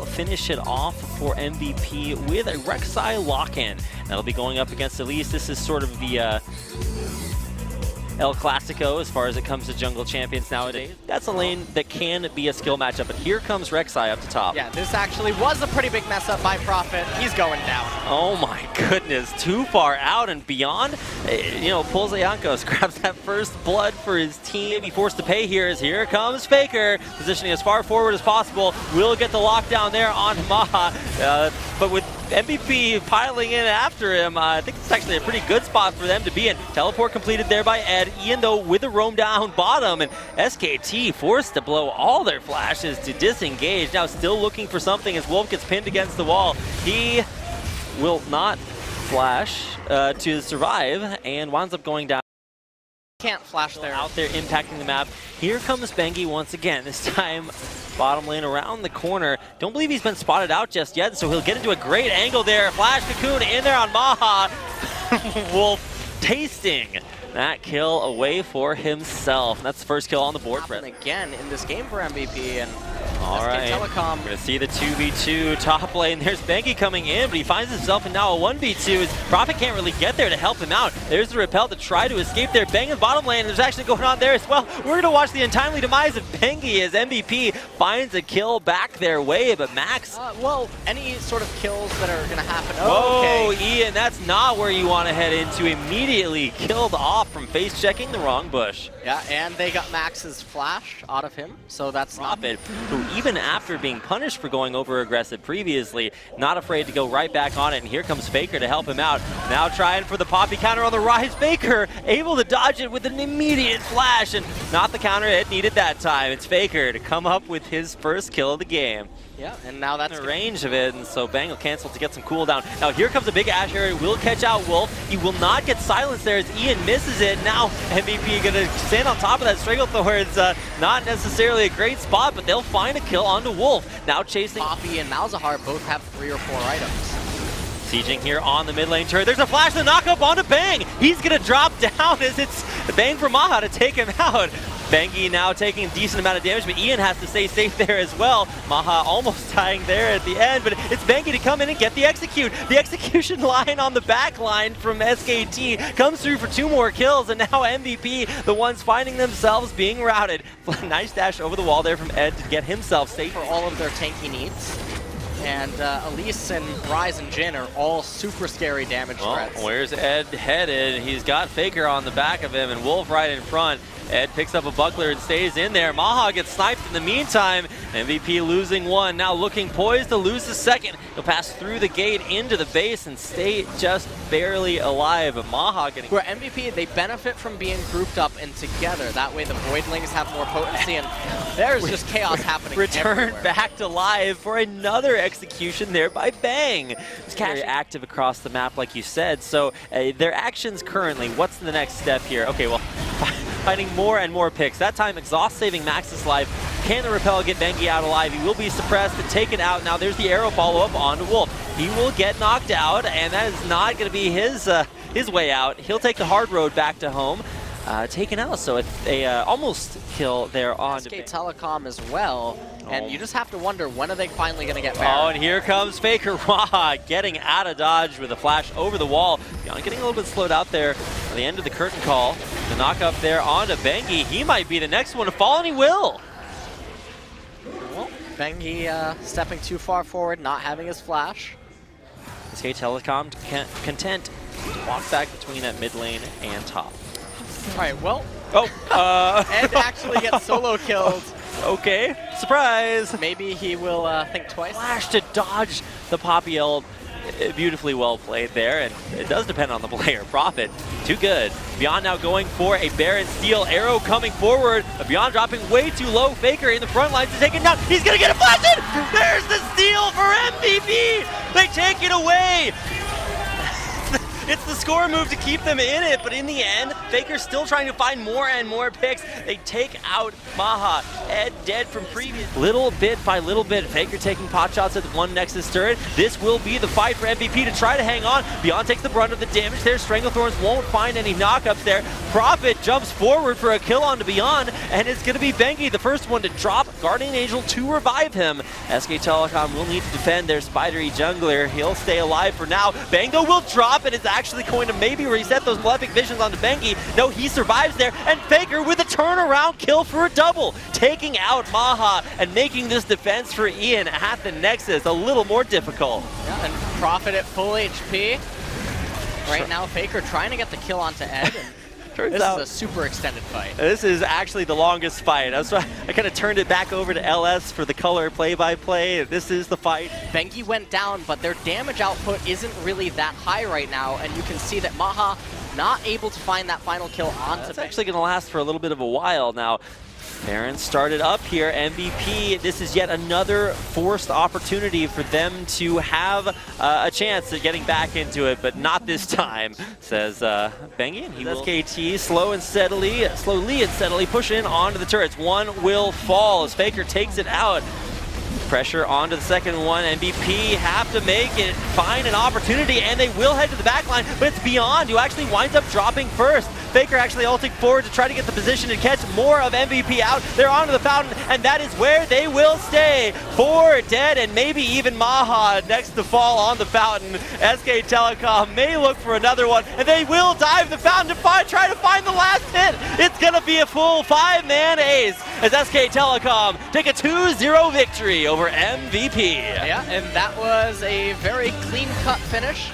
Finish it off for MVP with a Rek'Sai lock-in. That'll be going up against Elise. This is sort of the El Clasico as far as it comes to jungle champions nowadays. That's a lane that can be a skill matchup, but here comes Rek'Sai up to top. Yeah, this actually was a pretty big mess up by Prophet. He's going down. Oh my goodness, too far out and beyond. You know, Polzayankos grabs that first blood for his team. Be forced to pay here as here comes Faker, positioning as far forward as possible. Will get the lockdown there on Maha, but with MVP piling in after him, I think it's actually a pretty good spot for them to be in. Teleport completed there by Ed, Ian though with a roam down bottom, and SKT forced to blow all their flashes to disengage. Now still looking for something as Wolf gets pinned against the wall. He will not flash to survive and winds up going down. Can't flash there. Out there impacting the map. Here comes Bengi once again, this time bottom lane around the corner. Don't believe he's been spotted out just yet, so he'll get into a great angle there. Flash Cocoon in there on Maha. Wolf tasting that kill away for himself. And that's the first kill on the board for him. Again in this game for MVP, and all right, Telecom. We're gonna see the 2v2 top lane. There's Bengi coming in, but he finds himself in now a 1v2. Prophet can't really get there to help him out. There's the repel to try to escape there. Bang in the bottom lane, there's actually going on there as well. We're gonna watch the untimely demise of Bengi as MVP finds a kill back their way, but Max. Well, any sort of kills that are gonna happen. Oh, okay. Ian, that's not where you want to head into. Immediately killed off from face checking the wrong bush. Yeah, and they got Max's flash out of him, so that's Prophet, who even after being punished for going over aggressive previously, not afraid to go right back on it, and here comes Faker to help him out. Now trying for the poppy counter on the rise. Faker able to dodge it with an immediate flash, and not the counter it needed that time. It's Faker to come up with his first kill of the game. Yeah, and now that's the range of it, and so Bang will cancel to get some cooldown. Now here comes a big Ash area, will catch out Wolf. He will not get silenced there as Ian misses it. Now MVP gonna stand on top of that Stranglethorn's not necessarily a great spot, but they'll find a kill onto Wolf. Now chasing Poppy and Malzahar both have 3 or 4 items. Sieging here on the mid lane turret. There's a flash and knock up onto Bang. He's gonna drop down as it's Bang for Maha to take him out. Bengi now taking a decent amount of damage, but Ian has to stay safe there as well. Maha almost dying there at the end, but it's Bengi to come in and get the execute. The execution line on the back line from SKT comes through for 2 more kills, and now MVP, the ones finding themselves being routed. Nice dash over the wall there from Ed to get himself safe for all of their tanky needs. And Elise and Rise and Jin are all super scary damage threats. Where's Ed headed? He's got Faker on the back of him and Wolf right in front. Ed picks up a buckler and stays in there. Maha gets sniped in the meantime. MVP losing 1, now looking poised to lose the 2nd. He'll pass through the gate into the base and stay just barely alive. But Maha getting... For MVP, they benefit from being grouped up and together. That way the Voidlings have more potency, and there's just chaos happening Returned back to life for another execution there by Bang. It's very active across the map, like you said. So their actions currently, what's the next step here? Okay, well, finding more and more picks. That time, exhaust saving Max's life. Can the repel get Bengi out alive? He will be suppressed and taken out. Now there's the arrow follow-up onto Wolf. He will get knocked out, and that is not going to be his way out. He'll take the hard road back to home. Taken out, so a almost kill there on SK Telecom as well, and you just have to wonder, when are they finally going to get Baron? Oh, and here comes Faker getting out of dodge with a flash over the wall. Beyond getting a little bit slowed out there at the end of the curtain call. The knock up there onto Bengi. He might be the next one to fall, and he will. Well, Bengi stepping too far forward, not having his flash. SK Telecom content to walk back between that mid lane and top. All right, well, Ed actually gets solo killed. Okay, surprise. Maybe he will think twice. Flash to dodge the Poppy ult. Beautifully well played there, and it does depend on the player. Prophet, too good. Beyond now going for a Baron steal. Arrow coming forward. Beyond dropping way too low. Faker in the front lines to take it down. He's going to get a flash in. There's the steal for MVP. They take it away. It's the score move to keep them in it, but in the end, Faker's still trying to find more and more picks. They take out Maha. Ed dead from previous. Little bit by little bit, Faker taking pot shots at the one Nexus turret. This will be the fight for MVP to try to hang on. Beyond takes the brunt of the damage there. Stranglethorns won't find any knockups there. Prophet jumps forward for a kill onto Beyond, and it's going to be Bengi, the first one to drop Guardian Angel to revive him. SK Telecom will need to defend their spidery jungler. He'll stay alive for now. Bango will drop, and it's actually going to maybe reset those Malefic Visions onto Bengi. No, he survives there, and Faker with a turnaround kill for a double, taking out Maha and making this defense for Ian at the Nexus a little more difficult. Yeah, and Prophet at full HP. Right now, Faker trying to get the kill onto Ed. This is a super extended fight. This is actually the longest fight. That's why I kind of turned it back over to LS for the color play-by-play. This is the fight. Bengi went down, but their damage output isn't really that high right now, and you can see that Maha not able to find that final kill onto Bengi. It's actually going to last for a little bit of a while now. Baron started up here, MVP. This is yet another forced opportunity for them to have a chance at getting back into it, but not this time, says Bengi. And he will SKT slowly and steadily push in onto the turrets. One will fall as Faker takes it out. Pressure onto the second one. MVP have to make it, find an opportunity, and they will head to the back line, but it's Beyond who actually winds up dropping first. Faker actually ulting forward to try to get the position and catch more of MVP out. They're onto the fountain, and that is where they will stay. 4 dead, and maybe even Maha next to fall on the fountain. SK Telecom may look for another one, and they will dive the fountain to try to find the last hit. It's going to be a full 5-man ace as SK Telecom take a 2-0 victory over MVP. Yeah, and that was a very clean-cut finish.